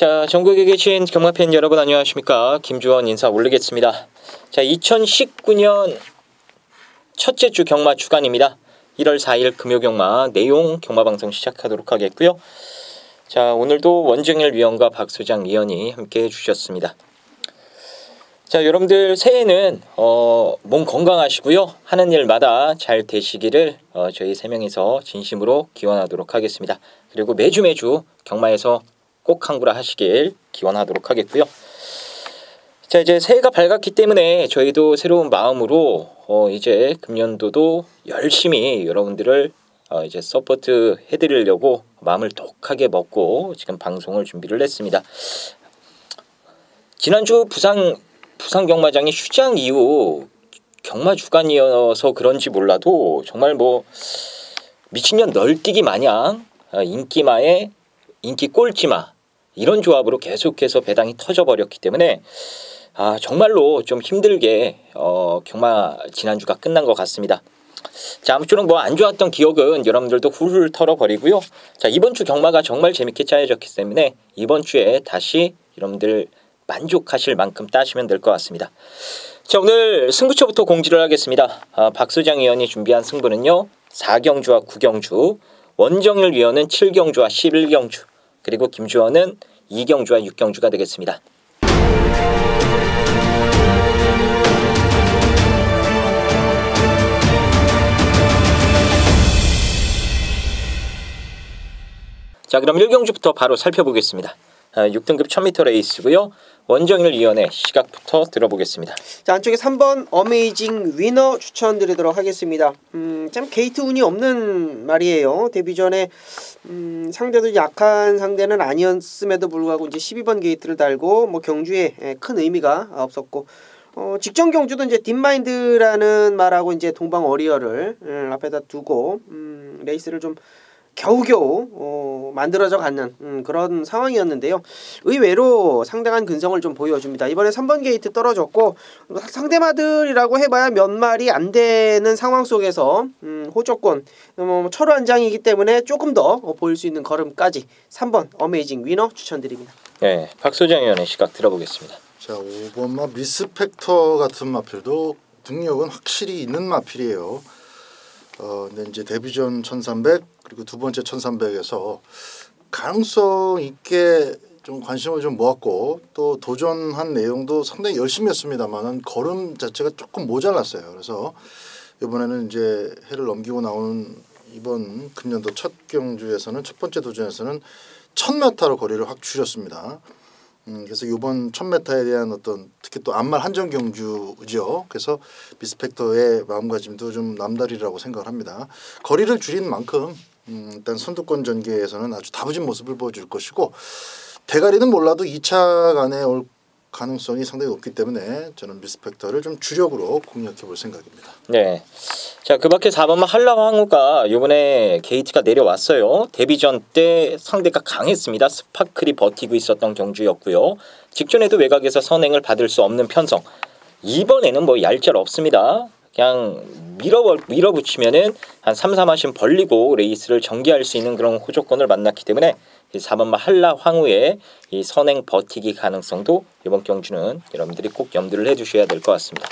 자, 전국에 계신 경마팬 여러분 안녕하십니까? 김주원 인사 올리겠습니다. 자, 2019년 첫째 주 경마 주간입니다. 1월 4일 금요경마 내용 경마방송 시작하도록 하겠고요. 자, 오늘도 원정열 위원과 박소장 위원이 함께 해주셨습니다. 자, 여러분들 새해는 몸 건강하시고요. 하는 일마다 잘 되시기를 저희 세 명이서 진심으로 기원하도록 하겠습니다. 그리고 매주 경마에서 꼭 항구라 하시길 기원하도록 하겠고요. 자, 이제 새해가 밝았기 때문에 저희도 새로운 마음으로 이제 금년도도 열심히 여러분들을 이제 서포트 해드리려고 마음을 독하게 먹고 지금 방송을 준비를 했습니다. 지난주 부산 경마장이 휴장 이후 경마 주간이어서 그런지 몰라도 정말 뭐 미친년 널뛰기 마냥 인기마에 인기 꼴찌마 이런 조합으로 계속해서 배당이 터져버렸기 때문에 정말로 좀 힘들게 경마 지난주가 끝난 것 같습니다. 자, 아무쪼록 뭐 안 좋았던 기억은 여러분들도 훌훌 털어버리고요. 자, 이번 주 경마가 정말 재밌게 짜여졌기 때문에 이번 주에 다시 여러분들 만족하실 만큼 따시면 될 것 같습니다. 자, 오늘 승부처부터 공지를 하겠습니다. 박소장 위원이 준비한 승부는요 4경주와 9경주, 원정열 위원은 7경주와 11경주, 그리고 김주원은 2경주와 6경주가 되겠습니다. 자, 그럼 1경주부터 바로 살펴보겠습니다. 6등급 1000m 레이스고요. 원정열 위원의 시각부터 들어보겠습니다. 자, 안쪽에 3번 어메이징 위너 추천드리도록 하겠습니다. 참 게이트 운이 없는 말이에요. 데뷔 전에 상대도 약한 상대는 아니었음에도 불구하고 이제 12번 게이트를 달고 뭐 경주에 큰 의미가 없었고 직전 경주도 이제 딥마인드라는 말하고 이제 동방 어리어를 앞에다 두고 레이스를 좀 겨우겨우 만들어져 가는 그런 상황이었는데요. 의외로 상당한 근성을 좀 보여줍니다. 이번에 3번 게이트 떨어졌고 상대마들이라고 해봐야 몇 마리 안 되는 상황 속에서 호조권 철호 한 장이기 때문에 조금 더 보일 수 있는 걸음까지 3번 어메이징 위너 추천드립니다. 네, 박소장 위원의 시각 들어보겠습니다. 자, 5번마 미스펙터 같은 마필도 등력은 확실히 있는 마필이에요. 근데 이제 데뷔전 1300 그리고 두 번째 1300에서 가능성 있게 좀 관심을 좀 모았고 또 도전한 내용도 상당히 열심히 했습니다만은 걸음 자체가 조금 모자랐어요. 그래서 이번에는 이제 해를 넘기고 나오는 이번 금년도 첫 경주에서는 첫 번째 도전에서는 1000m로 거리를 확 줄였습니다. 그래서 이번 1000m에 대한 어떤 특히 또 안말 한정 경주죠. 그래서 미스펙터의 마음가짐도 좀 남다르라고 생각을 합니다. 거리를 줄인 만큼 일단 선두권 전개에서는 아주 다부진 모습을 보여줄 것이고 대가리는 몰라도 2차 간에 올 가능성이 상당히 높기 때문에 저는 미스펙터를 좀 주력으로 공략해 볼 생각입니다. 네. 자, 그 밖에 4번마 한라황후가 이번에 게이트가 내려왔어요. 데뷔전 때 상대가 강했습니다. 스파클이 버티고 있었던 경주였고요. 직전에도 외곽에서 선행을 받을 수 없는 편성. 이번에는 뭐 얄짤 없습니다. 그냥 밀어붙이면은 한 3, 4마신 벌리고 레이스를 전개할 수 있는 그런 호조건을 만났기 때문에 4번마 한라황후의 이 선행 버티기 가능성도 이번 경주는 여러분들이 꼭 염두를 해주셔야 될 것 같습니다.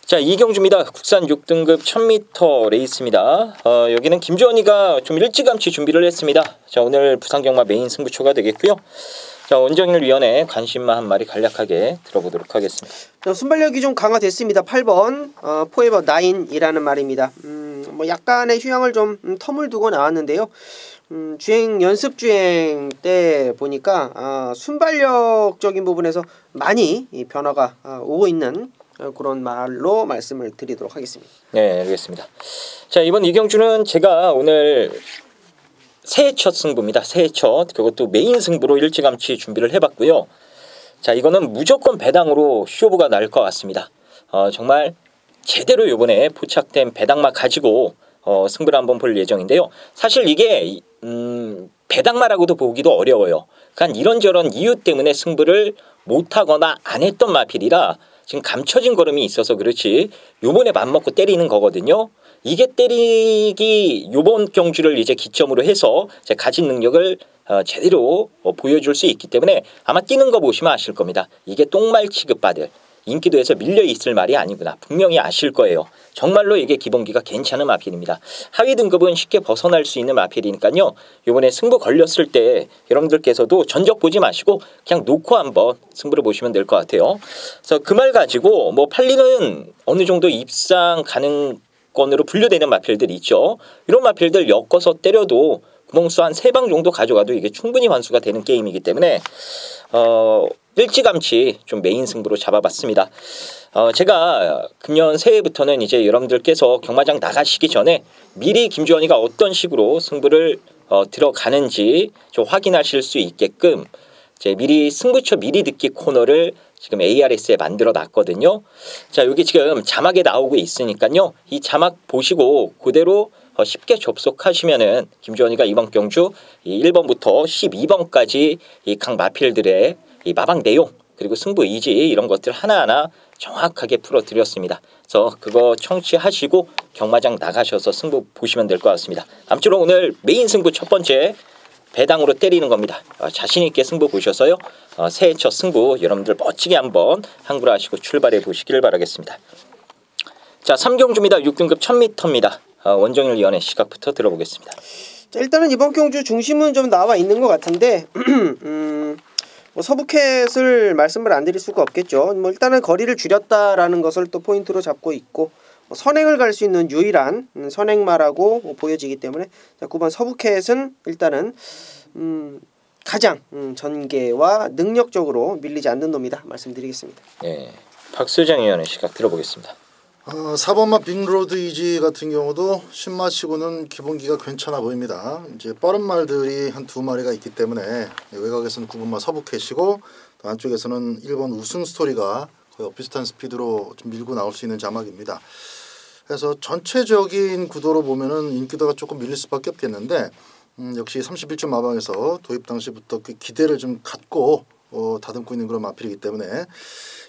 자, 2경주입니다. 국산 6등급 1000m 레이스입니다. 여기는 김주원이가 좀 일찌감치 준비를 했습니다. 자, 오늘 부산경마 메인 승부처가 되겠고요. 자, 원정열 위원의 관심마 한 마리 간략하게 들어보도록 하겠습니다. 자, 순발력이 좀 강화됐습니다. 8번 포에버 9이라는 말입니다. 뭐 약간의 휴양을 좀 텀을 두고 나왔는데요. 연습 주행 때 보니까 순발력적인 부분에서 많이 변화가 오고 있는 그런 말로 말씀을 드리도록 하겠습니다. 네, 알겠습니다. 자, 이번 이경주는 제가 오늘 새해 첫 승부입니다. 새해 첫, 그것도 메인 승부로 일찌감치 준비를 해봤고요. 자, 이거는 무조건 배당으로 쇼부가 날 것 같습니다. 정말 제대로 이번에 포착된 배당마 가지고 승부를 한번 볼 예정인데요. 사실 이게 배당마라고도 보기도 어려워요. 그러니까 이런저런 이유 때문에 승부를 못하거나 안 했던 마필이라 지금 감춰진 걸음이 있어서 그렇지 요번에 맘먹고 때리는 거거든요. 이게 때리기 요번 경주를 이제 기점으로 해서 가진 능력을 제대로 보여줄 수 있기 때문에 아마 뛰는 거 보시면 아실 겁니다. 이게 똥말 취급받을 인기도에서 밀려있을 말이 아니구나. 분명히 아실 거예요. 정말로 이게 기본기가 괜찮은 마필입니다. 하위 등급은 쉽게 벗어날 수 있는 마필이니까요. 이번에 승부 걸렸을 때 여러분들께서도 전적 보지 마시고 그냥 놓고 한번 승부를 보시면 될 것 같아요. 그래서 그 말 가지고 뭐 팔리는 어느 정도 입상 가능권으로 분류되는 마필들이 있죠. 이런 마필들 엮어서 때려도 구멍수 한 3방 정도 가져가도 이게 충분히 환수가 되는 게임이기 때문에 일찌감치 좀 메인 승부로 잡아봤습니다. 제가 금년 새해부터는 이제 여러분들께서 경마장 나가시기 전에 미리 김주원이가 어떤 식으로 승부를 들어가는지 좀 확인하실 수 있게끔 이제 미리 승부처 미리 듣기 코너를 지금 ARS에 만들어 놨거든요. 자, 여기 지금 자막에 나오고 있으니까요. 이 자막 보시고 그대로 쉽게 접속하시면은 김주원이가 이번 경주 1번부터 12번까지 이 각 마필들의 이 마방 내용 그리고 승부 의지 이런 것들 하나하나 정확하게 풀어드렸습니다. 그래서 그거 청취하시고 경마장 나가셔서 승부 보시면 될 것 같습니다. 아무쪼록 오늘 메인 승부 첫 번째 배당으로 때리는 겁니다. 자신 있게 승부 보셔서요. 새해 첫 승부 여러분들 멋지게 한번 항구하시고 출발해 보시길 바라겠습니다. 자, 3경주입니다. 6등급 1000m입니다. 원정일 위원의 시각부터 들어보겠습니다. 자, 일단은 이번 경주 중심은 좀 나와 있는 것 같은데 뭐 서부캣을 말씀을 안 드릴 수가 없겠죠. 뭐 일단은 거리를 줄였다라는 것을 또 포인트로 잡고 있고 뭐 선행을 갈 수 있는 유일한 선행마라고 뭐 보여지기 때문에 자, 9번 서부캣은 일단은 가장 전개와 능력적으로 밀리지 않는 놈이다 말씀드리겠습니다. 네, 박수장 위원의 시각 들어보겠습니다. 4번마 빅로드 이지 같은 경우도 신마치고는 기본기가 괜찮아 보입니다. 이제 빠른 말들이 한 2마리가 있기 때문에 외곽에서는 9번마 서부캣이고 또 안쪽에서는 1번 우승 스토리가 거의 비슷한 스피드로 좀 밀고 나올 수 있는 자막입니다. 그래서 전체적인 구도로 보면은 인기도가 조금 밀릴 수밖에 없겠는데 역시 31점 마방에서 도입 당시부터 그 기대를 좀 갖고 다듬고 있는 그런 마필이기 때문에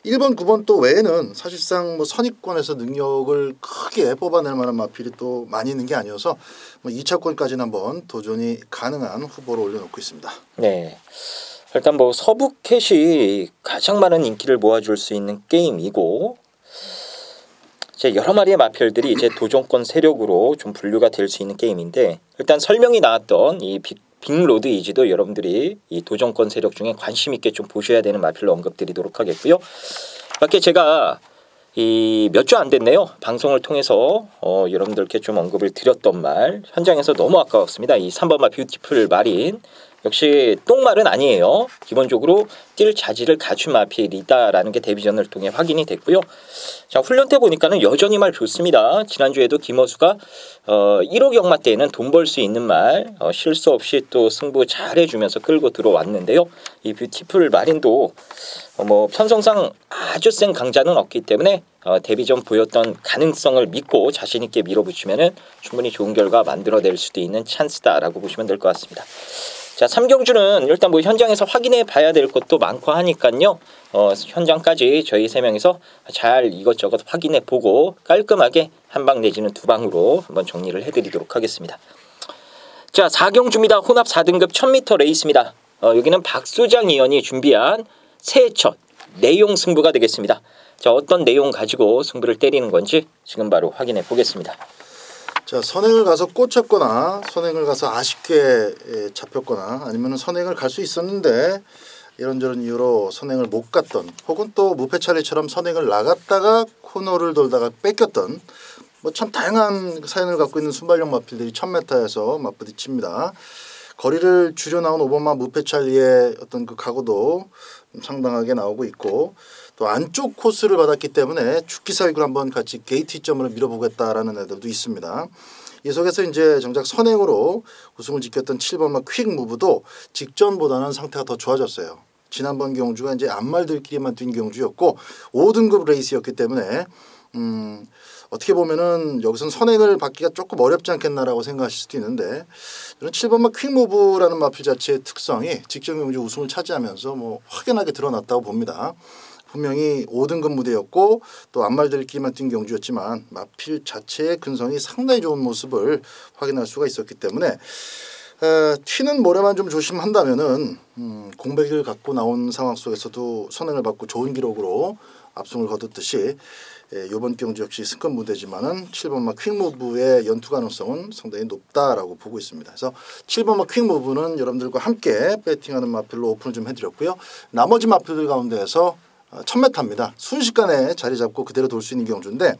1번, 9번 또 외에는 사실상 뭐 선입권에서 능력을 크게 뽑아낼 만한 마필이 또 많이 있는 게 아니어서 뭐 2차권까지는 한번 도전이 가능한 후보로 올려놓고 있습니다. 네, 일단 뭐 서부캣이 가장 많은 인기를 모아줄 수 있는 게임이고 이제 여러 마리의 마필들이 이제 도전권 세력으로 좀 분류가 될 수 있는 게임인데 일단 설명이 나왔던 이 빅로드 이지도 여러분들이 이 도전권 세력 중에 관심 있게 좀 보셔야 되는 마필로 언급드리도록 하겠고요. 밖에 제가 이 몇 주 안 됐네요. 방송을 통해서 여러분들께 좀 언급을 드렸던 말 현장에서 너무 아까웠습니다. 이 3번마 뷰티풀 마린 역시 똥말은 아니에요. 기본적으로 뛸 자질을 갖춘 마필이다라는 게 데뷔전을 통해 확인이 됐고요. 자, 훈련 때 보니까는 여전히 말 좋습니다. 지난주에도 김어수가 1호 경마 때에는 돈 벌 수 있는 말 실수 없이 또 승부 잘 해주면서 끌고 들어왔는데요. 이 뷰티풀 마린도 뭐 편성상 아주 센 강자는 없기 때문에 데뷔전 보였던 가능성을 믿고 자신 있게 밀어붙이면은 충분히 좋은 결과 만들어낼 수도 있는 찬스다라고 보시면 될 것 같습니다. 자, 3경주는 일단 뭐 현장에서 확인해 봐야 될 것도 많고 하니까요. 현장까지 저희 3명이서 잘 이것저것 확인해 보고 깔끔하게 한 방 내지는 2방으로 한번 정리를 해드리도록 하겠습니다. 자, 4경주입니다. 혼합 4등급 1000m 레이스입니다. 여기는 박수장 위원이 준비한 새해 첫 내용 승부가 되겠습니다. 자, 어떤 내용 가지고 승부를 때리는 건지 지금 바로 확인해 보겠습니다. 자, 선행을 가서 꽂혔거나 선행을 가서 아쉽게 잡혔거나 아니면 선행을 갈 수 있었는데 이런저런 이유로 선행을 못 갔던 혹은 또 무패찰리처럼 선행을 나갔다가 코너를 돌다가 뺏겼던 뭐 참 다양한 사연을 갖고 있는 순발력 마필들이 1000m에서 맞부딪힙니다. 거리를 줄여 나온 5번마 무패찰리의 어떤 그 각오도 상당하게 나오고 있고 또 안쪽 코스를 받았기 때문에 죽기살기로 한번 같이 게이트 시점으로 밀어보겠다라는 애들도 있습니다. 이 속에서 이제 정작 선행으로 우승을 지켰던 7번마 퀵 무브도 직전보다는 상태가 더 좋아졌어요. 지난번 경주가 이제 앞말들끼리만 뛴 경주였고 5등급 레이스였기 때문에 어떻게 보면은 여기서는 선행을 받기가 조금 어렵지 않겠나라고 생각하실 수도 있는데 저는 7번마 퀵무브라는 마필 자체의 특성이 직전 경주 우승을 차지하면서 뭐 확연하게 드러났다고 봅니다. 분명히 5등급 무대였고 또 앞말들끼리만 뛴 경주였지만 마필 자체의 근성이 상당히 좋은 모습을 확인할 수가 있었기 때문에 튀는 모래만 좀 조심한다면은 공백을 갖고 나온 상황 속에서도 선행을 받고 좋은 기록으로 압승을 거뒀듯이 이번 경주 역시 승권 무대지만은 7번마 퀵무브의 연투 가능성은 상당히 높다라고 보고 있습니다. 그래서 7번마 퀵무브는 여러분들과 함께 배팅하는 마필로 오픈을 좀 해드렸고요. 나머지 마필들 가운데에서 1000m입니다. 순식간에 자리 잡고 그대로 돌 수 있는 경주인데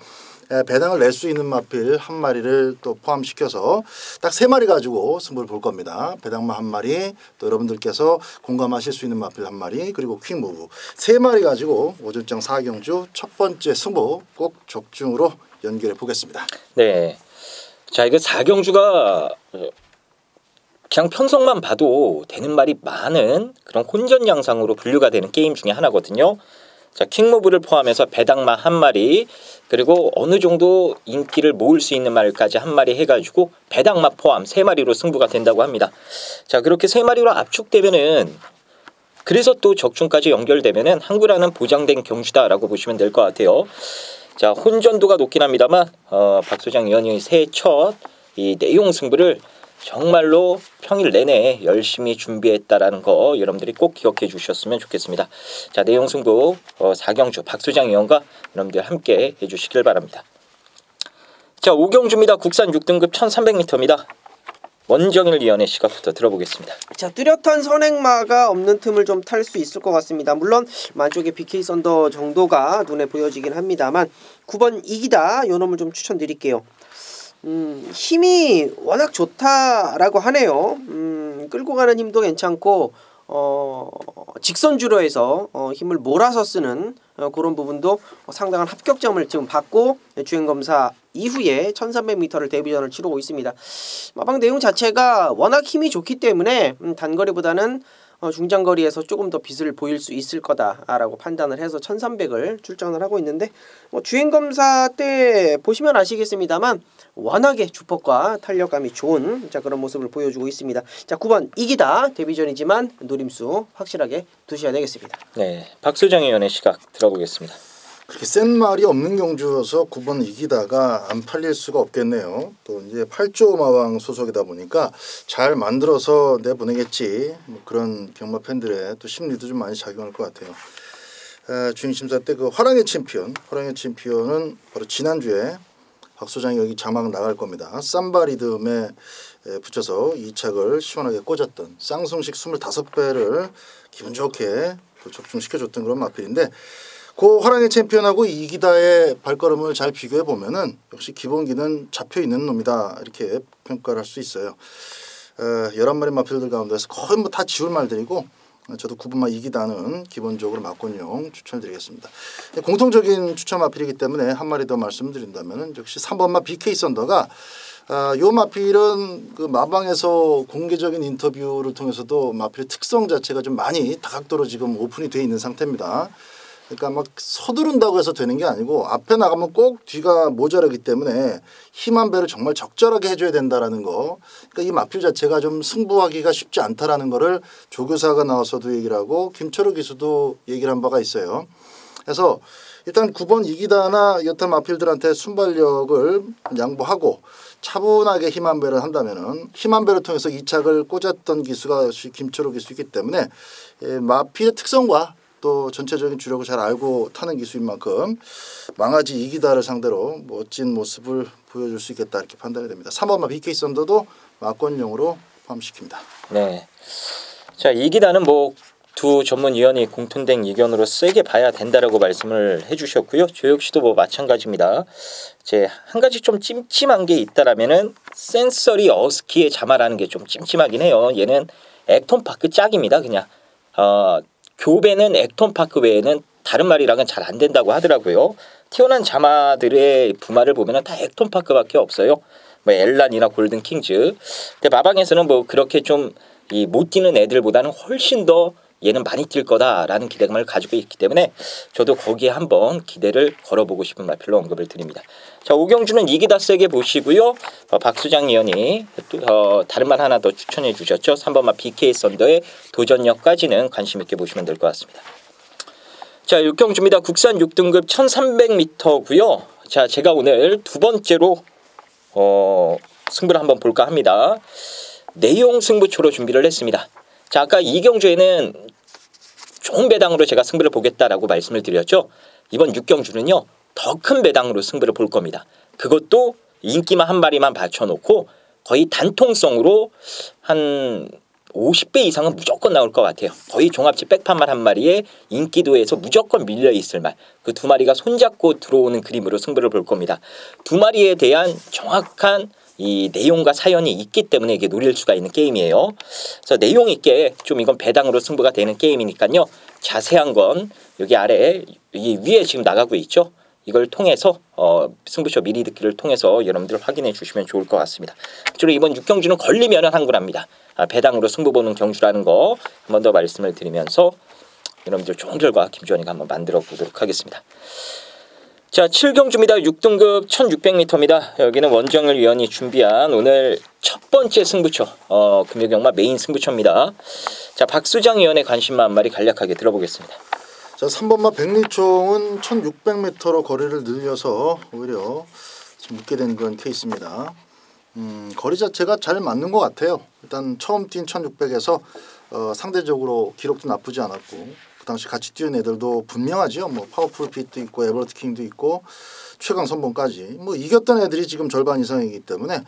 배당을 낼 수 있는 마필 한 마리를 또 포함시켜서 딱 3마리 가지고 승부를 볼 겁니다. 배당마 한 마리, 또 여러분들께서 공감하실 수 있는 마필 한 마리, 그리고 퀵무브 3마리 가지고 오전장 4경주 첫 번째 승부 꼭 적중으로 연결해 보겠습니다. 네, 자 이거 4경주가 그냥 편성만 봐도 되는 말이 많은 그런 혼전 양상으로 분류가 되는 게임 중에 하나거든요. 자, 킹무브를 포함해서 배당마 한 마리, 그리고 어느 정도 인기를 모을 수 있는 말까지 한 마리 해가지고 배당마 포함 3마리로 승부가 된다고 합니다. 자, 그렇게 3마리로 압축되면은, 그래서 또 적중까지 연결되면은 항구라는 보장된 경주다라고 보시면 될 것 같아요. 자, 혼전도가 높긴 합니다만 박 소장 위원이 새해 첫 이 내용 승부를 정말로 평일 내내 열심히 준비했다라는 거 여러분들이 꼭 기억해 주셨으면 좋겠습니다. 자, 내용 승부 4경주 박 소장 위원과 여러분들 함께 해주시길 바랍니다. 자, 5경주입니다. 국산 6등급 1300m입니다. 원정일 위원의 시각부터 들어보겠습니다. 자, 뚜렷한 선행마가 없는 틈을 좀 탈 수 있을 것 같습니다. 물론 만쪽의 BK 썬더 정도가 눈에 보여지긴 합니다만 9번 이기다 요 놈을 좀 추천드릴게요. 힘이 워낙 좋다라고 하네요. 끌고 가는 힘도 괜찮고 직선주로 해서 힘을 몰아서 쓰는 그런 부분도 상당한 합격점을 지금 받고 주행검사 이후에 1300m를 데뷔전을 치르고 있습니다. 마방 내용 자체가 워낙 힘이 좋기 때문에 단거리보다는 중장거리에서 조금 더 빛을 보일 수 있을 거다라고 판단을 해서 1300을 출전을 하고 있는데 주행검사 때 보시면 아시겠습니다만 워낙에 주폭과 탄력감이 좋은 그런 모습을 보여주고 있습니다. 자, 9번 이기다 데뷔전이지만 노림수 확실하게 두셔야 되겠습니다. 네, 박소장 의원의 시각 들어보겠습니다. 그렇게 센 말이 없는 경주여서 9번 이기다가 안 팔릴 수가 없겠네요. 또 이제 8조 마왕 소속이다 보니까 잘 만들어서 내보내겠지. 뭐 그런 경마 팬들의 또 심리도 좀 많이 작용할 것 같아요. 주행 심사 때 그 화랑의 챔피언은 바로 지난주에 박 소장이 여기 자막 나갈 겁니다. 삼바 리듬에 붙여서 2착을 시원하게 꽂았던 쌍승식 25배를 기분 좋게 또 적중시켜줬던 그런 마필인데 그 화랑의 챔피언하고 이기다의 발걸음을 잘 비교해 보면은 역시 기본기는 잡혀 있는 놈이다 이렇게 평가를 할 수 있어요. 11마리 마필들 가운데서 거의 뭐 다 지울 말들이고 저도 9번마 이기다는 기본적으로 막권용 추천드리겠습니다. 공통적인 추천 마필이기 때문에 한 마리 더 말씀드린다면은 역시 3번마 BK 썬더가 요 마필은 그 마방에서 공개적인 인터뷰를 통해서도 마필의 특성 자체가 좀 많이 다각도로 지금 오픈이 돼 있는 상태입니다. 그러니까 막 서두른다고 해서 되는 게 아니고 앞에 나가면 꼭 뒤가 모자라기 때문에 힘 한 배를 정말 적절하게 해줘야 된다라는 거. 그러니까 이 마필 자체가 좀 승부하기가 쉽지 않다라는 거를 조교사가 나와서도 얘기를 하고 김철우 기수도 얘기를 한 바가 있어요. 그래서 일단 9번 이기다나 여타 마필들한테 순발력을 양보하고 차분하게 힘 한 배를 한다면은 힘 한 배를 통해서 2착을 꽂았던 기수가 역시 김철우 기수이기 때문에 마필의 특성과 또 전체적인 주력을 잘 알고 타는 기수인 만큼 망아지 이기다를 상대로 멋진 모습을 보여줄 수 있겠다 이렇게 판단이 됩니다. 3번마 BK 썬더도 막권용으로 포함시킵니다. 네, 자 이기다는 뭐 두 전문위원이 공통된 의견으로 세게 봐야 된다라고 말씀을 해주셨고요. 저 역시도 뭐 마찬가지입니다. 이제 한 가지 좀 찜찜한 게 있다라면은 센서리 어스키의 자마라는 게 좀 찜찜하긴 해요. 얘는 액톤파크 짝입니다. 그냥 교배는 액톤파크 외에는 다른 말이랑은 잘 안 된다고 하더라고요. 태어난 자마들의 부마를 보면은 다 액톤파크밖에 없어요. 뭐 엘란이나 골든킹즈. 근데 마방에서는 뭐 그렇게 좀 이 못 뛰는 애들보다는 훨씬 더 얘는 많이 뛸 거다라는 기대감을 가지고 있기 때문에 저도 거기에 한번 기대를 걸어보고 싶은 말필로 언급을 드립니다. 자, 오경주는 이기다 세게 보시고요. 박수장 위원이 또 다른 말 하나 더 추천해 주셨죠. 3번마 BK 썬더의 도전력까지는 관심 있게 보시면 될 것 같습니다. 자, 6경주입니다. 국산 6등급 1300m고요. 자, 제가 오늘 두 번째로 승부를 한번 볼까 합니다. 내용 승부처로 준비를 했습니다. 자, 아까 이 경주에는 좋은 배당으로 제가 승부를 보겠다라고 말씀을 드렸죠. 이번 6경주는요. 더 큰 배당으로 승부를 볼 겁니다. 그것도 인기만 한 마리만 받쳐놓고 거의 단통성으로 한 50배 이상은 무조건 나올 것 같아요. 거의 종합치 백판말 한 마리에 인기도에서 무조건 밀려있을 말. 그 두 마리가 손잡고 들어오는 그림으로 승부를 볼 겁니다. 두 마리에 대한 정확한 이 내용과 사연이 있기 때문에 이게 노릴 수가 있는 게임이에요. 그래서 내용 있게 좀 이건 배당으로 승부가 되는 게임이니까요. 자세한 건 여기 아래 이 위에 지금 나가고 있죠. 이걸 통해서 승부처 미리 듣기를 통해서 여러분들 확인해 주시면 좋을 것 같습니다. 주로 이번 6경주는 걸리면 한구랍니다. 배당으로 승부 보는 경주라는 거 한 번 더 말씀을 드리면서 여러분들 좋은 결과 김주원이가 한번 만들어 보도록 하겠습니다. 자, 7경주입니다. 6등급 1600m입니다. 여기는 원정일 위원이 준비한 오늘 첫 번째 승부처 금요경마 메인 승부처입니다. 자, 박수장 위원의 관심만 한 마리 간략하게 들어보겠습니다. 자, 3번마 백리총은 1600m로 거리를 늘려서 오히려 좀 웃게 된 그런 케이스입니다. 거리 자체가 잘 맞는 것 같아요. 일단 처음 뛴 1600에서 상대적으로 기록도 나쁘지 않았고 그 당시 같이 뛰는 애들도 분명하죠. 뭐 파워풀 핏도 있고 에버트 킹도 있고 최강 선봉까지 뭐 이겼던 애들이 지금 절반 이상이기 때문에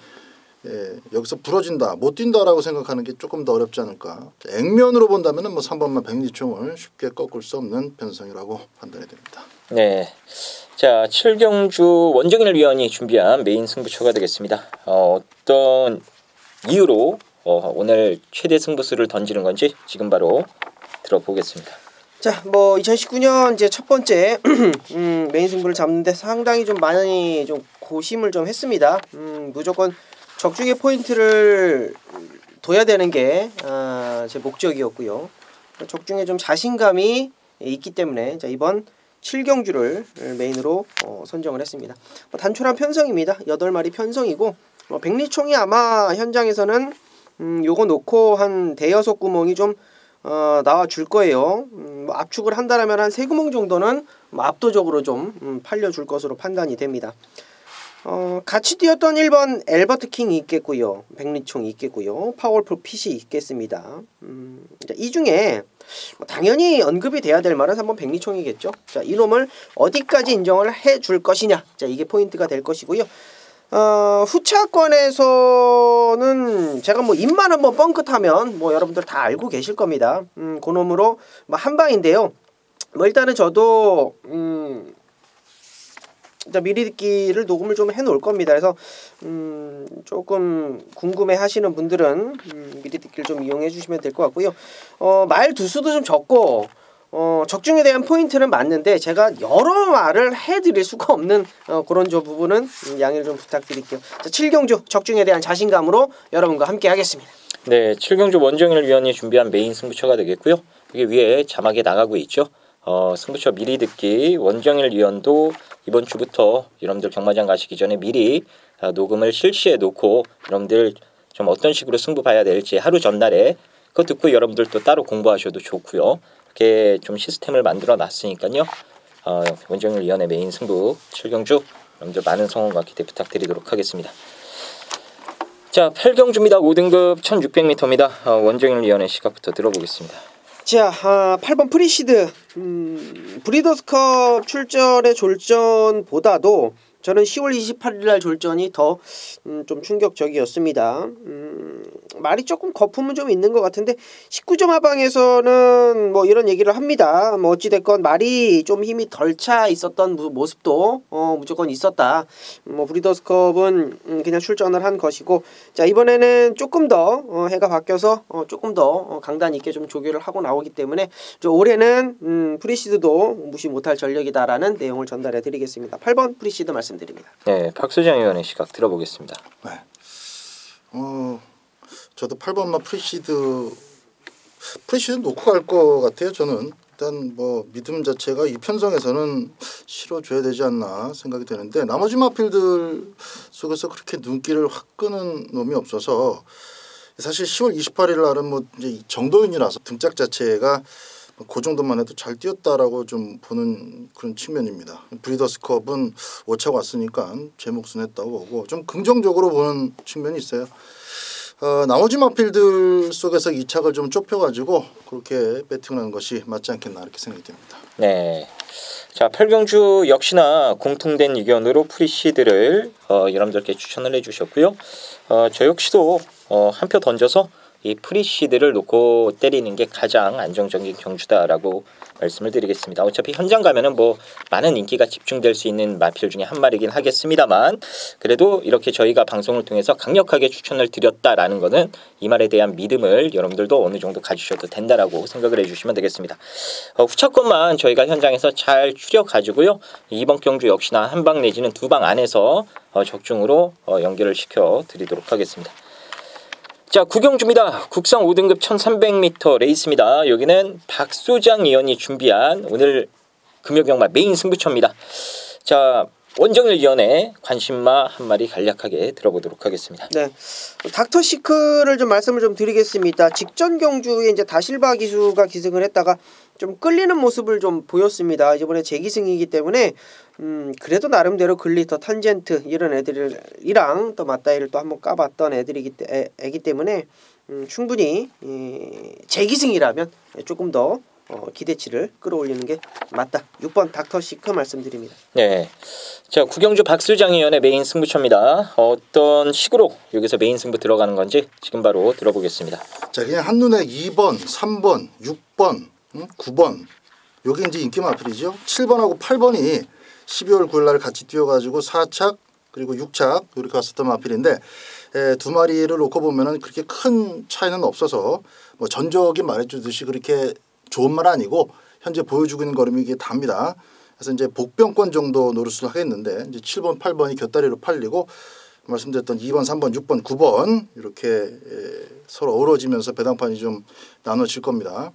여기서 부러진다 못 뛴다라고 생각하는 게 조금 더 어렵지 않을까. 액면으로 본다면은 뭐 3번만 백리총을 쉽게 꺾을 수 없는 편성이라고 판단이 됩니다. 네, 자 7경주 원정일 위원이 준비한 메인 승부처가 되겠습니다. 어떤 이유로 오늘 최대 승부수를 던지는 건지 지금 바로 들어보겠습니다. 자, 뭐 2019년 이제 첫 번째 메인 승부를 잡는데 상당히 좀 많이 좀 고심을 좀 했습니다. 무조건 적중의 포인트를 둬야 되는 게 제 목적이었고요. 적중에 좀 자신감이 있기 때문에 자, 이번 7경주를 메인으로 선정을 했습니다. 단촐한 편성입니다. 8마리 편성이고 백리총이 아마 현장에서는 요거 놓고 한 대여섯 구멍이 좀 나와 줄 거예요. 뭐 압축을 한다라면 한 3구멍 정도는 압도적으로 좀 팔려줄 것으로 판단이 됩니다. 같이 뛰었던 1번 엘버트 킹이 있겠고요. 백리총이 있겠고요. 파워풀 핏이 있겠습니다. 이 중에 당연히 언급이 돼야 될 말은 3번 백리총이겠죠. 자, 이놈을 어디까지 인정을 해줄 것이냐. 자, 이게 포인트가 될 것이고요. 후차권에서는 제가 뭐 입만 한번 뻥끗하면 뭐 여러분들 다 알고 계실 겁니다. 그놈으로 뭐 한방인데요. 뭐 일단은 저도 미리 듣기를 녹음을 좀 해놓을 겁니다. 그래서 조금 궁금해 하시는 분들은 미리 듣기를 좀 이용해 주시면 될 것 같고요. 말 두수도 좀 적고 적중에 대한 포인트는 맞는데 제가 여러 말을 해드릴 수가 없는 그런 저 부분은 양해를 좀 부탁드릴게요. 자, 7경주 적중에 대한 자신감으로 여러분과 함께 하겠습니다. 네, 7경주 원정일 위원이 준비한 메인 승부처가 되겠고요. 여기 위에 자막에 나가고 있죠. 승부처 미리 듣기 원정일 위원도 이번 주부터 여러분들 경마장 가시기 전에 미리 녹음을 실시해 놓고 여러분들 좀 어떤 식으로 승부 봐야 될지 하루 전날에 그거 듣고 여러분들 또 따로 공부하셔도 좋고요. 이렇게 좀 시스템을 만들어 놨으니까요. 원정일 위원의 메인 승부 7경주 여러분들 많은 성원과 기대 부탁드리도록 하겠습니다. 자, 8경주입니다. 5등급 1600m입니다. 원정일 위원의 시각부터 들어보겠습니다. 자, 8번 프리시드 브리더스컵 출전의 졸전보다도 저는 10월 28일 날 졸전이 더 좀 충격적이었습니다. 말이 조금 거품은 좀 있는 것 같은데 19점 하방에서는 뭐 이런 얘기를 합니다. 뭐 어찌됐건 말이 좀 힘이 덜 차 있었던 모습도 무조건 있었다. 뭐 브리더스컵은 그냥 출전을 한 것이고 자, 이번에는 조금 더 해가 바뀌어서 조금 더 강단 있게 좀 조교를 하고 나오기 때문에 올해는 프리시드도 무시 못할 전력이다라는 내용을 전달해 드리겠습니다. 8번 프리시드 말씀드립니다. 네, 박수장 의원의 시각 들어보겠습니다. 네. 저도 8번마 프리시드 놓고 갈 것 같아요. 저는 일단 뭐 믿음 자체가 이 편성에서는 실어줘야 되지 않나 생각이 되는데 나머지 마필들 속에서 그렇게 눈길을 확 끄는 놈이 없어서 사실 10월 28일 날은 뭐 이제 정도윤이라서 등짝 자체가 그 정도만 해도 잘 뛰었다라고 좀 보는 그런 측면입니다. 브리더스컵은 5차 왔으니까 제 몫은 했다고 보고 좀 긍정적으로 보는 측면이 있어요. 나머지 마필들 속에서 2착을 좀 좁혀가지고 그렇게 배팅하는 것이 맞지 않겠나 이렇게 생각이 듭니다. 네. 자, 팔경주 역시나 공통된 의견으로 프리시드를 여러분들께 추천을 해주셨고요. 저 역시도 한 표 던져서 이 프리시드를 놓고 때리는 게 가장 안정적인 경주다라고 말씀을 드리겠습니다. 어차피 현장 가면은 뭐 많은 인기가 집중될 수 있는 마필 중에 한 마리긴 하겠습니다만 그래도 이렇게 저희가 방송을 통해서 강력하게 추천을 드렸다라는 거는 이 말에 대한 믿음을 여러분들도 어느 정도 가지셔도 된다라고 생각을 해주시면 되겠습니다. 후차권만 저희가 현장에서 잘 추려가지고요. 이번 경주 역시나 한 방 내지는 두 방 안에서 적중으로 연결을 시켜 드리도록 하겠습니다. 자, 구경주입니다. 국상 5등급 1300m 레이스입니다. 여기는 박소장 위원이 준비한 오늘 금요경마 메인 승부처입니다. 자, 원정일 위원의 관심마 한 마리 간략하게 들어보도록 하겠습니다. 네, 닥터시크를 좀 말씀을 좀 드리겠습니다. 직전 경주에 이제 다실바 기수가 기승을 했다가 좀 끌리는 모습을 좀 보였습니다. 이번에 재기승이기 때문에 그래도 나름대로 글리터, 탄젠트 이런 애들이랑 또 맞다이를 또 한번 까봤던 애기 때문에 충분히 재기승이라면 조금 더 기대치를 끌어올리는 게 맞다. 6번 닥터시크 말씀드립니다. 네, 자, 구경주 박수장 위원의 메인 승부처입니다. 어떤 식으로 여기서 메인 승부 들어가는 건지 지금 바로 들어보겠습니다. 자, 그냥 한눈에 2번, 3번, 6번, 9번 여기 이제 인기 마필이죠. 7번하고 8번이 12월 9일 날 같이 뛰어가지고 4착 그리고 6착 이렇게 왔었던 마필인데 두 마리를 놓고 보면은 그렇게 큰 차이는 없어서 뭐 전적이 말해주듯이 그렇게 좋은 말 아니고 현재 보여주고 있는 걸음이 이게 답니다. 그래서 이제 복병권 정도 노릇을 하겠는데 이제 7번, 8번이 곁다리로 팔리고 말씀드렸던 2번, 3번, 6번, 9번 이렇게 서로 어우러지면서 배당판이 좀 나눠질 겁니다.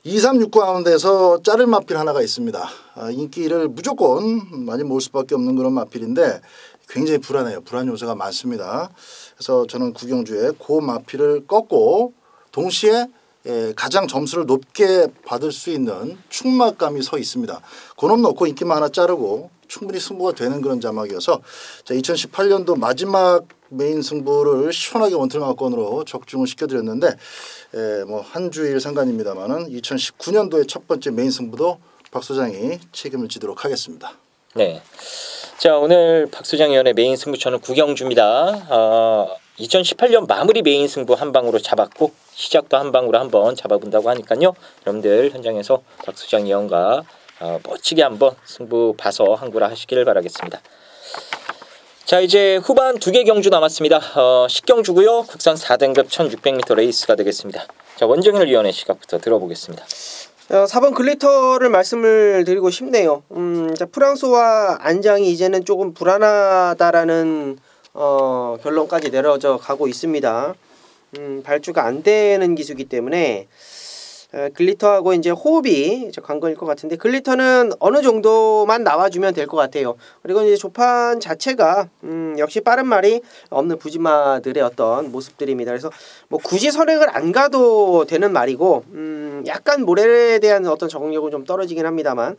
2, 3, 6 가운데서 자를 마필 하나가 있습니다. 인기를 무조건 많이 모을 수밖에 없는 그런 마필인데 굉장히 불안해요. 불안 요소가 많습니다. 그래서 저는 구경주에 그 마필을 꺾고 동시에 가장 점수를 높게 받을 수 있는 충막감이 서 있습니다. 그놈 놓고 인기만 하나 자르고 충분히 승부가 되는 그런 자막이어서 2018년도 마지막 메인 승부를 시원하게 원틀마건으로 적중을 시켜드렸는데 뭐 한 주일 상관입니다만은 2019년도의 첫 번째 메인 승부도 박 소장이 책임을 지도록 하겠습니다. 네, 자, 오늘 박수장 위원의 메인 승부처는 구경주입니다. 2018년 마무리 메인 승부 한 방으로 잡았고 시작도 한 방으로 한번 잡아본다고 하니까요. 여러분들 현장에서 박수장 위원과 멋지게 한번 승부 봐서 항구라 하시길 바라겠습니다. 자, 이제 후반 2개 경주 남았습니다. 10경주고요. 국산 4등급 1600m 레이스가 되겠습니다. 자, 원정일 위원의 시각부터 들어보겠습니다. 4번 글리터를 말씀을 드리고 싶네요. 자, 프랑스와 안장이 이제는 조금 불안하다라는 결론까지 내려져 가고 있습니다. 발주가 안 되는 기수이기 때문에 글리터하고 이제 호흡이 관건일 것 같은데 글리터는 어느 정도만 나와주면 될 것 같아요. 그리고 이제 조판 자체가 역시 빠른 말이 없는 부지마들의 어떤 모습들입니다. 그래서 뭐 굳이 선행을 안 가도 되는 말이고 약간 모렐에 대한 어떤 적응력은 좀 떨어지긴 합니다만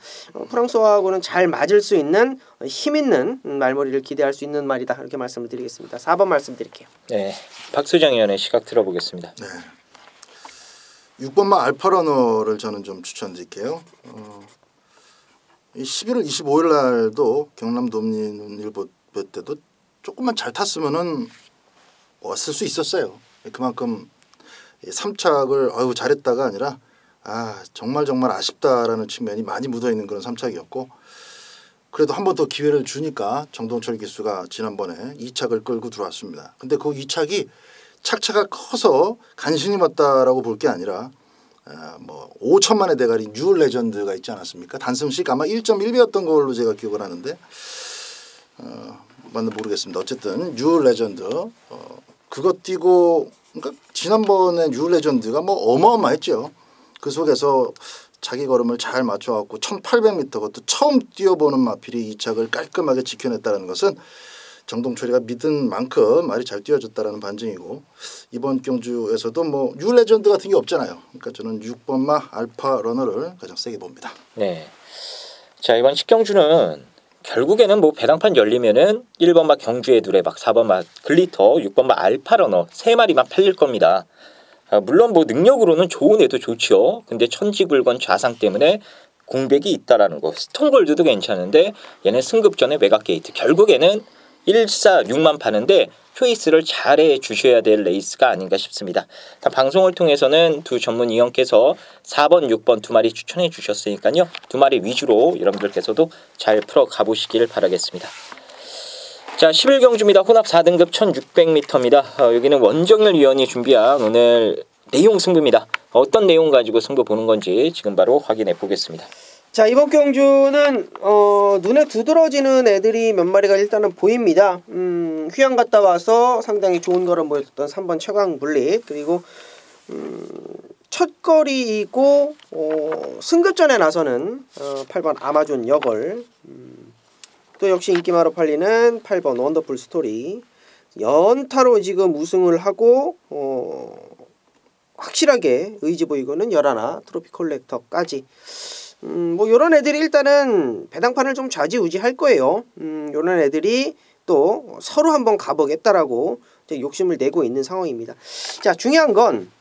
프랑스어하고는 잘 맞을 수 있는 힘 있는 말머리를 기대할 수 있는 말이다. 이렇게 말씀을 드리겠습니다. 4번 말씀드릴게요. 네, 박수장 위원의 시각 들어보겠습니다. 네. 6번마 알파러너를 저는 좀 추천드릴게요. 11월 25일 날도 경남 도민일보 때도 조금만 잘 탔으면은 왔을 수 있었어요. 그만큼 3착을 아유 잘했다가 아니라 정말 아쉽다라는 측면이 많이 묻어있는 그런 3착이었고 그래도 한 번 더 기회를 주니까 정동철 기수가 지난번에 2착을 끌고 들어왔습니다. 근데 그 2착이 착차가 커서 간신히 맞다라고 볼 게 아니라 뭐 5천만의 대가리 뉴 레전드가 있지 않았습니까? 단승식 아마 1.1배였던 걸로 제가 기억을 하는데 맞나 모르겠습니다. 어쨌든 뉴 레전드 그거 뛰고 그러니까 지난번에 뉴 레전드가 뭐 어마어마했죠. 그 속에서 자기 걸음을 잘 맞춰갖고 1800m 그것도 처음 뛰어보는 마필이 2착을 깔끔하게 지켜냈다는 것은 정동철이가 믿은 만큼 말이 잘 뛰어졌다라는 반증이고 이번 경주에서도 뭐 뉴 레전드 같은 게 없잖아요. 그러니까 저는 6번마 알파 러너를 가장 세게 봅니다. 네, 자, 이번 10경주는 결국에는 뭐 배당판 열리면은 1번 막 경주의 누레박, 4번 막 글리터, 6번 막 알파러너 3마리만 팔릴 겁니다. 물론 뭐 능력으로는 좋은 애도 좋죠. 근데 천지불건 좌상 때문에 공백이 있다라는 거. 스톤골드도 괜찮은데 얘는 승급 전에 외곽 게이트. 결국에는 1, 4, 6만 파는데 초이스를 잘해 주셔야 될 레이스가 아닌가 싶습니다. 방송을 통해서는 두 전문 위원께서 4번, 6번 두 마리 추천해 주셨으니까요. 두 마리 위주로 여러분들께서도 잘 풀어 가보시길 바라겠습니다. 자, 11경주입니다. 혼합 4등급 1600m입니다. 여기는 원정일 위원이 준비한 오늘 내용 승부입니다. 어떤 내용 가지고 승부 보는 건지 지금 바로 확인해 보겠습니다. 자, 이번 경주는 눈에 두드러지는 애들이 몇 마리가 일단은 보입니다. 휴양 갔다 와서 상당히 좋은 걸음 보였던 3번 최강 물릿, 그리고 첫거리이고 승급전에 나서는 8번 아마존 여걸, 또 역시 인기마로 팔리는 8번 원더풀 스토리, 연타로 지금 우승을 하고 확실하게 의지 보이고는 열하나 트로피 컬렉터까지, 뭐 요런 애들이 일단은 배당판을 좀 좌지우지할 거예요. 요런 애들이 또 서로 한번 가보겠다라고 이제 욕심을 내고 있는 상황입니다. 자, 중요한 건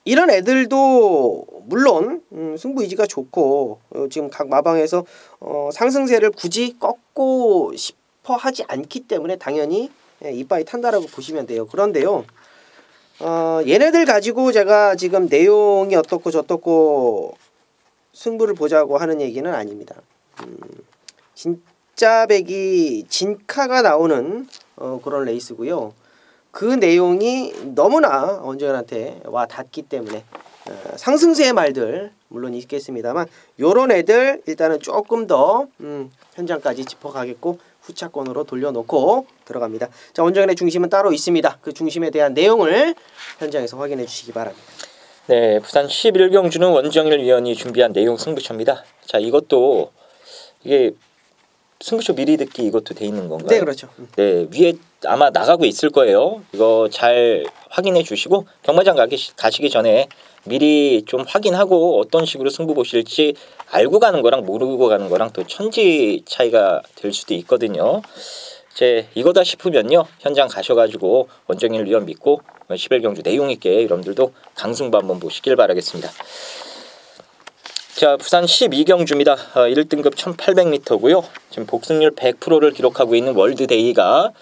이런 애들도 물론 승부 의지가 좋고 지금 각 마방에서 상승세를 굳이 꺾고 싶어 하지 않기 때문에 당연히 이빠이 탄다라고 보시면 돼요. 그런데요, 얘네들 가지고 제가 지금 내용이 어떻고 저떻고 승부를 보자고 하는 얘기는 아닙니다. 진짜 백이 진카가 나오는 그런 레이스고요. 그 내용이 너무나 원정현한테 와 닿기 때문에 상승세의 말들 물론 있겠습니다만 요런 애들 일단은 조금 더 현장까지 짚어가겠고 후차권으로 돌려놓고 들어갑니다. 자, 원정현의 중심은 따로 있습니다. 그 중심에 대한 내용을 현장에서 확인해 주시기 바랍니다. 네, 부산 11경주는 원정일 위원이 준비한 내용 승부처입니다. 자, 이것도 이게 승부처 미리 듣기 이것도 돼 있는 건가요? 네, 그렇죠. 네, 위에 아마 나가고 있을 거예요. 이거 잘 확인해 주시고 경마장 가시기 전에 미리 좀 확인하고 어떤 식으로 승부 보실지 알고 가는 거랑 모르고 가는 거랑 또 천지 차이가 될 수도 있거든요. 이제 이거다 싶으면요, 현장 가셔가지고 원정일 위원 믿고 11경주 내용 있게 여러분들도 강승부 한번 보시길 바라겠습니다. 자, 부산 12경주입니다. 1등급 1800m고요. 지금 복승률 100%를 기록하고 있는 월드데이가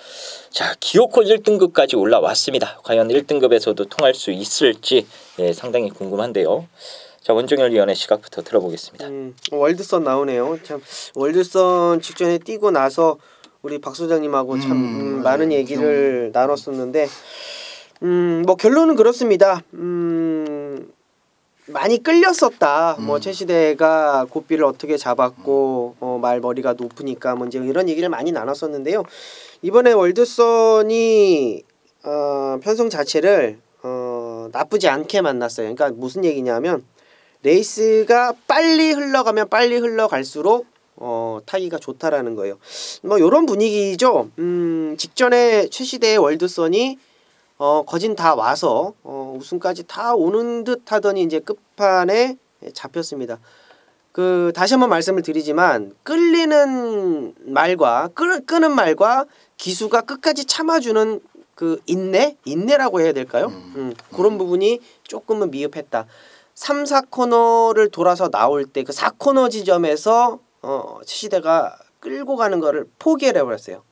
자, 기어코 1등급까지 올라왔습니다. 과연 1등급에서도 통할 수 있을지 상당히 궁금한데요. 자, 원정일 위원의 시각부터 들어보겠습니다. 월드선 나오네요. 참 월드선 직전에 뛰고 나서 우리 박 소장님하고 참 많은 얘기를 나눴었는데 뭐 결론은 그렇습니다. 많이 끌렸었다. 뭐 최시대가 고삐를 어떻게 잡았고 말머리가 높으니까 뭐 이제 이런 얘기를 많이 나눴었는데요. 이번에 월드선이 편성 자체를 나쁘지 않게 만났어요. 그러니까 무슨 얘기냐면 레이스가 빨리 흘러가면 빨리 흘러갈수록 타기가 좋다라는 거예요. 뭐 이런 분위기죠. 직전에 최시대의 월드선이 거진 다 와서 우승까지 다 오는 듯 하더니 이제 끝판에 잡혔습니다. 그 다시 한번 말씀을 드리지만 끌리는 말과 끄는 말과 기수가 끝까지 참아주는 그 인내라고 해야 될까요? 그런 부분이 조금은 미흡했다. 3, 4코너를 돌아서 나올 때 그 4코너 지점에서 최시대가 끌고 가는 거를 포기를 해버렸어요.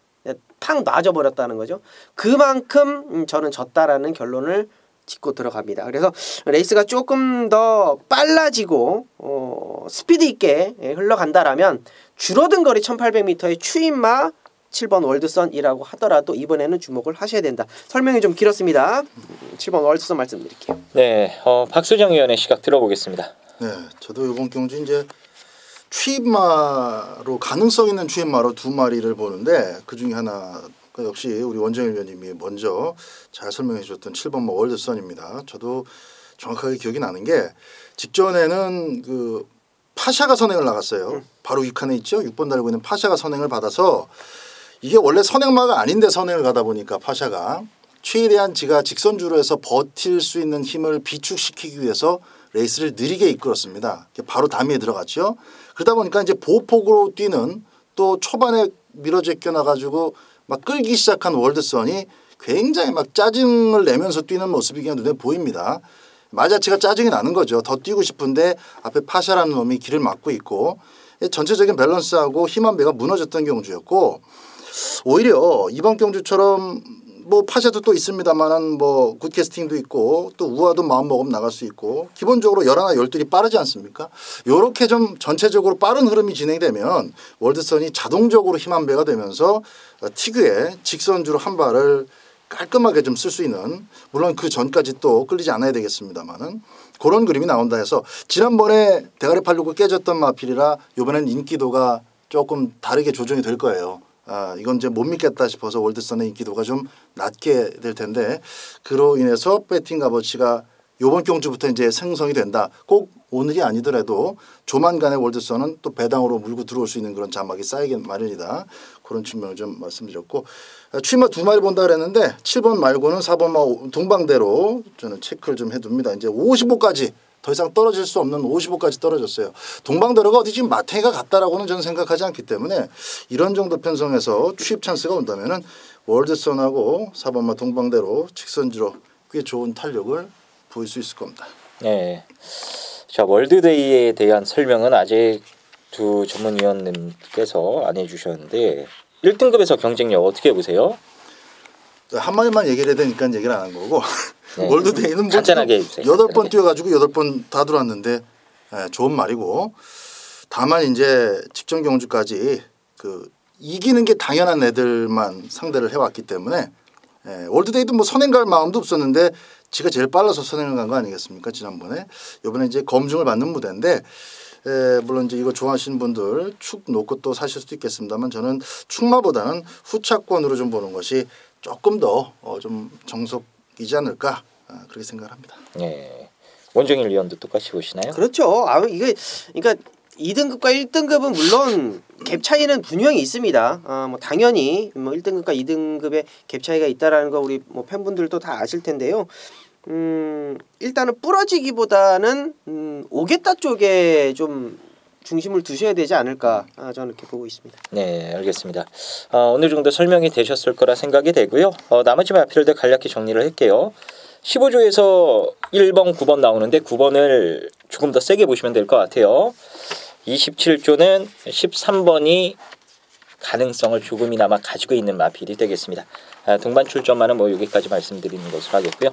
팍 놔줘버렸다는 거죠. 그만큼 저는 졌다라는 결론을 짚고 들어갑니다. 그래서 레이스가 조금 더 빨라지고 스피드 있게 흘러간다라면 줄어든 거리 1800m의 추인마 7번 월드선이라고 하더라도 이번에는 주목을 하셔야 된다. 설명이 좀 길었습니다. 7번 월드선 말씀드릴게요. 네, 박수정 위원의 시각 들어보겠습니다. 네, 저도 이번 경주 이제 추임마로 가능성 있는 추임마로 두 마리를 보는데 그 중에 하나 역시 우리 원정일 위원님이 먼저 잘 설명해 주셨던 7번 월드선입니다. 저도 정확하게 기억이 나는 게 직전에는 그 파샤가 선행을 나갔어요. 바로 6칸에 있죠. 6번 달고 있는 파샤가 선행을 받아서 이게 원래 선행마가 아닌데 선행을 가다 보니까 파샤가 최대한 지가 직선주로 해서 버틸 수 있는 힘을 비축시키기 위해서 레이스를 느리게 이끌었습니다. 바로 다미에 들어갔죠. 그러다 보니까 이제 보폭으로 뛰는 또 초반에 밀어제껴 나가지고 막 끌기 시작한 월드선이 굉장히 막 짜증을 내면서 뛰는 모습이 그냥 눈에 보입니다. 말 자체가 짜증이 나는 거죠. 더 뛰고 싶은데 앞에 파샤라는 놈이 길을 막고 있고 전체적인 밸런스하고 힘안배가 무너졌던 경주였고 오히려 이번 경주처럼 뭐 파샤도 또 있습니다만은 뭐 굿캐스팅도 있고 또 우아도 마음먹으면 나갈 수 있고 기본적으로 11, 12이 빠르지 않습니까? 요렇게 좀 전체적으로 빠른 흐름이 진행되면 월드선이 자동적으로 힘안배가 되면서 특유의 직선주로 한 발을 깔끔하게 좀 쓸 수 있는 물론 그 전까지 또 끌리지 않아야 되겠습니다만은 그런 그림이 나온다 해서 지난번에 대가리 팔려고 깨졌던 마필이라 이번엔 인기도가 조금 다르게 조정이 될 거예요. 이건 이제 못 믿겠다 싶어서 월드선의 인기도가 좀 낮게 될 텐데 그로 인해서 배팅 값어치가 이번 경주부터 이제 생성이 된다. 꼭 오늘이 아니더라도 조만간에 월드선은 또 배당으로 물고 들어올 수 있는 그런 자막이 쌓이기 마련이다. 그런 측면을 좀 말씀드렸고 출마 2마리 본다 그랬는데 7번 말고는 4번만 동방대로 저는 체크를 좀 해둡니다. 이제 55까지 더 이상 떨어질 수 없는 55까지 떨어졌어요. 동방대로가 어디 지금 마탱이가 같다라고는 저는 생각하지 않기 때문에 이런 정도 편성에서 추입 찬스가 온다면은 월드선하고 4번마 동방대로 직선주로 꽤 좋은 탄력을 보일 수 있을 겁니다. 네. 자 월드데이에 대한 설명은 아직 두 전문위원님께서 안 해주셨는데 1등급에서 경쟁력 어떻게 보세요? 한마디만 얘기를 해야 되니까 얘기를 안 한 거고 네. 월드데이는 뭐 간단하게 해주세요. 8번 뛰어가지고 8번 다 들어왔는데 좋은 말이고 다만 이제 직전 경주까지 그 이기는 게 당연한 애들만 상대를 해왔기 때문에 월드데이도 뭐 선행 갈 마음도 없었는데 지가 제일 빨라서 선행을 간 거 아니겠습니까 지난번에. 이번에 이제 검증을 받는 무대인데 물론 이제 이거 좋아하시는 분들 축 놓고 또 사실 수도 있겠습니다만 저는 축마보다는 후차권으로 좀 보는 것이 조금 더 좀 정석이지 않을까 그렇게 생각을 합니다. 네. 원정일 위원도 똑같이 보시나요? 그렇죠. 이게 그러니까 2등급과 1등급은 물론 갭 차이는 분명히 있습니다. 뭐 당연히 뭐 1등급과 2등급의 갭 차이가 있다라는 거 우리 뭐 팬분들도 다 아실 텐데요. 일단은 부러지기보다는 오겠다 쪽에 좀 중심을 두셔야 되지 않을까 저는 이렇게 보고 있습니다. 네, 알겠습니다. 어느 정도 설명이 되셨을 거라 생각이 되고요. 나머지 마필들 간략히 정리를 할게요. 15조에서 1번, 9번 나오는데 9번을 조금 더 세게 보시면 될 것 같아요. 27조는 13번이 가능성을 조금이나마 가지고 있는 마필이 되겠습니다. 동반 출전만은 뭐 여기까지 말씀드리는 것으로 하겠고요.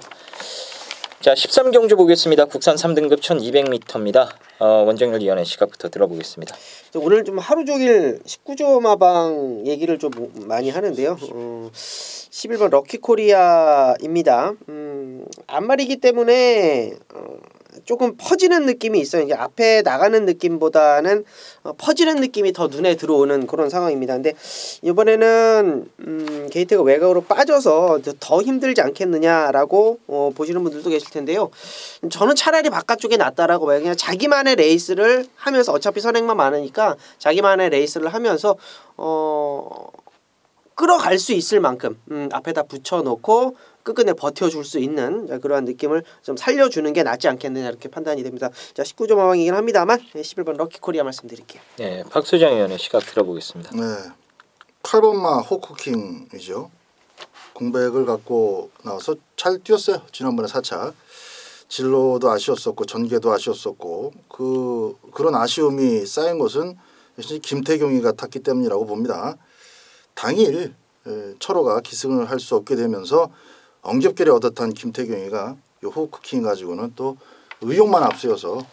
자, 13경주 보겠습니다. 국산 3등급 1200m입니다. 원정일 위원의 시각부터 들어보겠습니다. 오늘 좀 하루 종일 19조 마방 얘기를 좀 많이 하는데요. 11번 럭키코리아입니다. 앞말이기 때문에 조금 퍼지는 느낌이 있어요. 이제 앞에 나가는 느낌보다는 퍼지는 느낌이 더 눈에 들어오는 그런 상황입니다. 근데 이번에는 게이트가 외곽으로 빠져서 더 힘들지 않겠느냐라고 보시는 분들도 계실 텐데요. 저는 차라리 바깥쪽에 낫다라고 봐요. 그냥 자기만의 레이스를 하면서 어차피 선행만 많으니까 자기만의 레이스를 하면서 끌어갈 수 있을 만큼 앞에다 붙여놓고 끝끝내 버텨줄 수 있는 그러한 느낌을 좀 살려주는 게 낫지 않겠느냐 이렇게 판단이 됩니다. 자 19조 마방이긴 합니다만 11번 럭키코리아 말씀드릴게요. 네, 박수장 위원의 시각 들어보겠습니다. 네, 8번마 호크킹이죠. 공백을 갖고 나와서 잘 뛰었어요. 지난번에 4차. 진로도 아쉬웠었고 전개도 아쉬웠었고 그런 아쉬움이 쌓인 것은 김태경이가 탔기 때문이라고 봅니다. 당일 철호가 기승을 할 수 없게 되면서 엉겹결에 얻었던 김태경이가 이 호크킹 가지고는 또 의욕만 앞세워서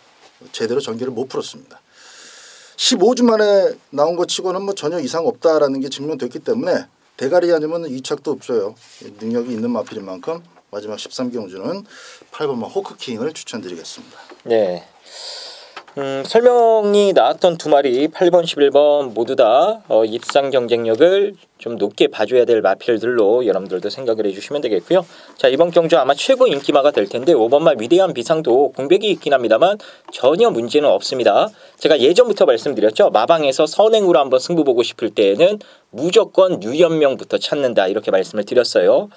제대로 전개를 못 풀었습니다. 15주 만에 나온 것 치고는 뭐 전혀 이상 없다라는 게 증명됐기 때문에 대가리 아니면 이착도 없어요. 능력이 있는 마필인 만큼 마지막 13경주는 8번마 호크킹을 추천드리겠습니다. 네. 설명이 나왔던 두 마리 8번, 11번 모두 다 입상 경쟁력을 좀 높게 봐줘야 될 마필들로 여러분들도 생각을 해주시면 되겠고요. 자, 이번 경주 아마 최고 인기마가 될 텐데 5번마 위대한 비상도 공백이 있긴 합니다만 전혀 문제는 없습니다. 제가 예전부터 말씀드렸죠. 마방에서 선행으로 한번 승부 보고 싶을 때에는 무조건 유연명부터 찾는다 이렇게 말씀을 드렸어요.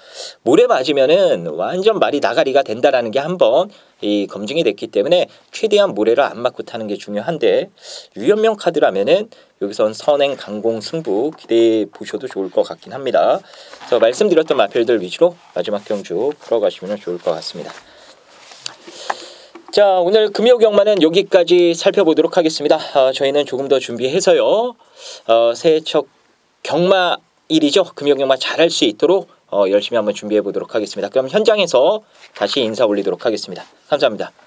모래 맞으면은 완전 말이 나가리가 된다라는 게 한번 이 검증이 됐기 때문에 최대한 모래를 안 맞고 타는 게 중요한데 유연명 카드라면은 여기선 선행 강공 승부 기대해 보셔도 좋을 것 같긴 합니다. 그래서 말씀드렸던 마필들 위주로 마지막 경주 풀어가시면 좋을 것 같습니다. 자, 오늘 금요경마는 여기까지 살펴보도록 하겠습니다. 저희는 조금 더 준비해서요. 새해 첫 경마일이죠. 금요경마 잘할 수 있도록 열심히 한번 준비해 보도록 하겠습니다. 그럼 현장에서 다시 인사 올리도록 하겠습니다. 감사합니다.